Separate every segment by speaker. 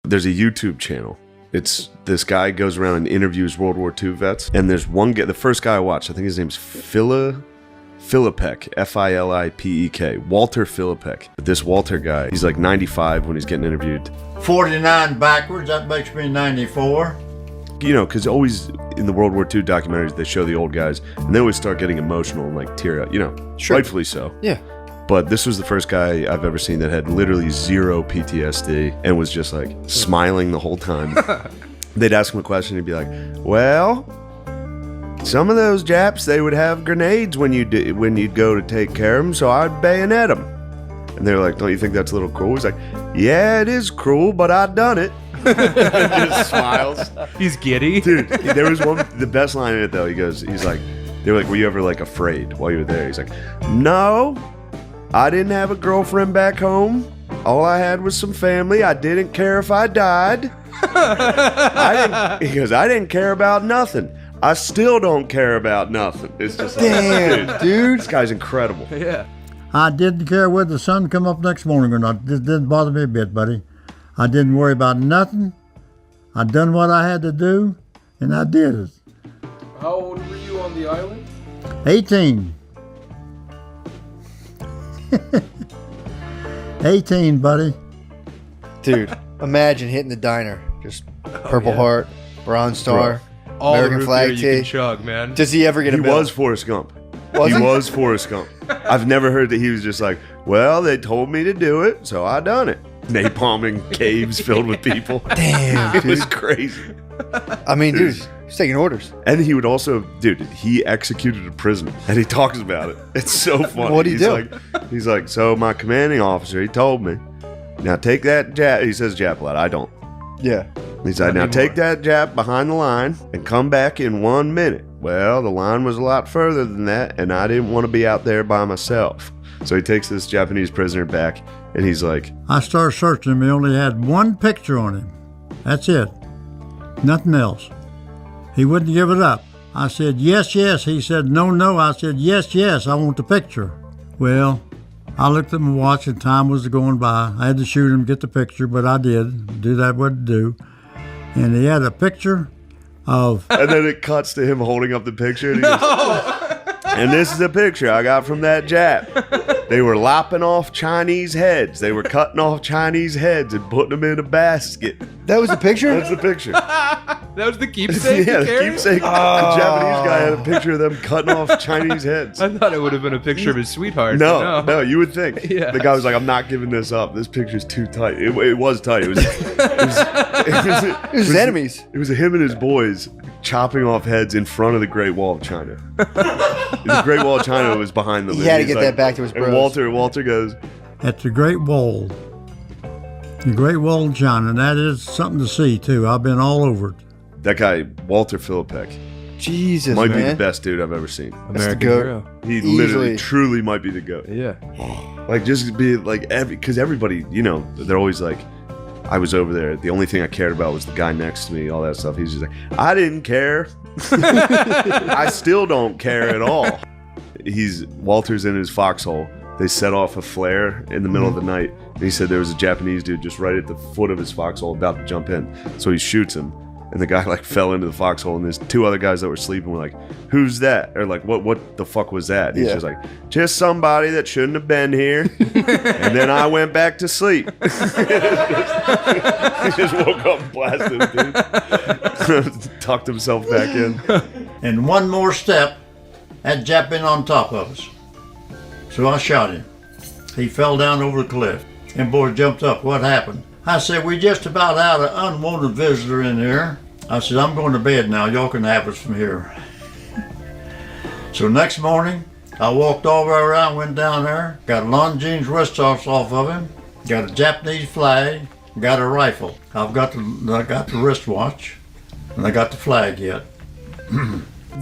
Speaker 1: There's a YouTube channel. It's this guy goes around and interviews World War II vets. And there's one guy, the first guy I watched, I think his name's Filipek, Filipek, Walter Filipek. This Walter guy, he's like 95 when he's getting interviewed.
Speaker 2: 49 backwards, that makes me 94.
Speaker 1: You know, because always in the World War II documentaries, they show the old guys, and they always start getting emotional and like tear up, you know, rightfully so.
Speaker 3: Yeah.
Speaker 1: But this was the first guy I've ever seen that had literally zero PTSD and was just like smiling the whole time. They'd ask him a question, he'd be like, well, some of those Japs, they would have grenades when you'd go to take care of them, so I'd bayonet them. And they're like, don't you think that's a little cruel? He's like, yeah, it is cruel, but I've done it. He just smiles.
Speaker 4: He's giddy.
Speaker 1: Dude, there was the best line in it though. He's like, they were like, were you ever like afraid while you were there? He's like, no, I didn't have a girlfriend back home. All I had was some family. I didn't care if I died. He goes, I didn't care about nothing. I still don't care about nothing. It's just like,
Speaker 3: damn, dude.
Speaker 1: This guy's incredible.
Speaker 4: Yeah.
Speaker 2: I didn't care whether the sun come up next morning or not. This didn't bother me a bit, buddy. I didn't worry about nothing. I done what I had to do, and I did it.
Speaker 4: How old were you on the island?
Speaker 2: 18. 18, buddy.
Speaker 3: Dude, imagine hitting the diner. Just Purple Heart, Bronze Star,
Speaker 4: All
Speaker 3: American
Speaker 4: the root
Speaker 3: flag
Speaker 4: beer you can
Speaker 3: tee.
Speaker 4: chug, man.
Speaker 3: Does he ever get a
Speaker 1: He
Speaker 3: bill?
Speaker 1: was Forrest Gump.
Speaker 3: Was he?
Speaker 1: was Forrest Gump. I've never heard that he was just like, well, they told me to do it, so I done it. Napalming caves filled with people.
Speaker 3: Damn,
Speaker 1: It was
Speaker 3: dude.
Speaker 1: crazy.
Speaker 3: I mean, dude, he's taking orders.
Speaker 1: And he would also, dude, he executed a prisoner, and he talks about it. It's so funny.
Speaker 3: What'd he do?
Speaker 1: He's like, so my commanding officer, he told me, now take that Jap. He says Jap a lot. I don't.
Speaker 3: Yeah.
Speaker 1: He said, now take that Jap behind the line and come back in 1 minute. Well, the line was a lot further than that, and I didn't want to be out there by myself. So he takes this Japanese prisoner back, and he's like,
Speaker 2: I started searching him. He only had one picture on him. That's it. Nothing else. He wouldn't give it up. I said, yes, yes. He said, no, no. I said, yes, yes. I want the picture. Well, I looked at my watch and time was going by. I had to shoot him, get the picture, but I did. Do that what to do. And he had a picture of...
Speaker 1: and then it cuts to him holding up the picture, and he goes, and this is a picture I got from that Jap. They were lopping off Chinese heads. They were cutting off Chinese heads and putting them in a basket.
Speaker 3: That was the picture?
Speaker 1: That's the picture.
Speaker 4: That was the keepsake.
Speaker 1: Yeah,
Speaker 4: you
Speaker 1: the
Speaker 4: carried?
Speaker 1: keepsake. The Japanese guy had a picture of them cutting off Chinese heads.
Speaker 4: I thought it would have been a picture of his sweetheart.
Speaker 1: No, you would think.
Speaker 4: Yeah.
Speaker 1: The guy was like, I'm not giving this up. This picture's too tight. It was tight. It was
Speaker 3: his enemies.
Speaker 1: It was him and his boys chopping off heads in front of the Great Wall of China. The Great Wall of China was behind them.
Speaker 3: He
Speaker 1: and
Speaker 3: had to
Speaker 1: he's
Speaker 3: get that back to his
Speaker 1: And
Speaker 3: bros.
Speaker 1: Walter goes,
Speaker 2: at the Great Wall. The Great Wall of China. And that is something to see, too. I've been all over it.
Speaker 1: that guy, Walter Filipek,
Speaker 3: Jesus,
Speaker 1: might
Speaker 3: man.
Speaker 1: be the best dude I've ever seen.
Speaker 4: American
Speaker 3: goat.
Speaker 4: hero.
Speaker 1: He
Speaker 3: Easily.
Speaker 1: literally, truly might be the GOAT.
Speaker 4: Yeah.
Speaker 1: Like, just be like, because everybody, you know, they're always like, I was over there. The only thing I cared about was the guy next to me, all that stuff. He's just like, I didn't care. I still don't care at all. Walter's in his foxhole. They set off a flare in the middle of the night. And he said there was a Japanese dude just right at the foot of his foxhole about to jump in. So he shoots him. And the guy like fell into the foxhole. And there's two other guys that were sleeping were like, who's that? Or like, what the fuck was that? And he's just like, just somebody that shouldn't have been here. And then I went back to sleep. He just woke up and blasted him, dude. Tucked himself back in.
Speaker 2: And one more step, that Jap been on top of us. So I shot him. He fell down over the cliff. And boys jumped up. What happened? I said, we just about had an unwanted visitor in here. I said, I'm going to bed now. Y'all can have us from here. So next morning, I walked all the way around, went down there, got Longines wristwatch off of him, got a Japanese flag, got a rifle. I got the wristwatch, and I got the flag yet.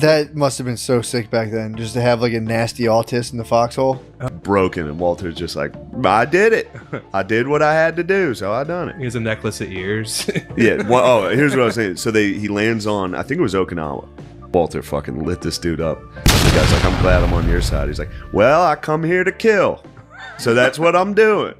Speaker 3: That must have been so sick back then, just to have like a nasty autist in the foxhole.
Speaker 1: Broken, and Walter's just like, I did it. I did what I had to do, so I done it.
Speaker 4: He has a necklace of ears.
Speaker 1: Yeah. Well, here's what I was saying. So he lands on, I think it was Okinawa. Walter fucking lit this dude up. The guy's like, I'm glad I'm on your side. He's like, well, I come here to kill, so that's what I'm doing.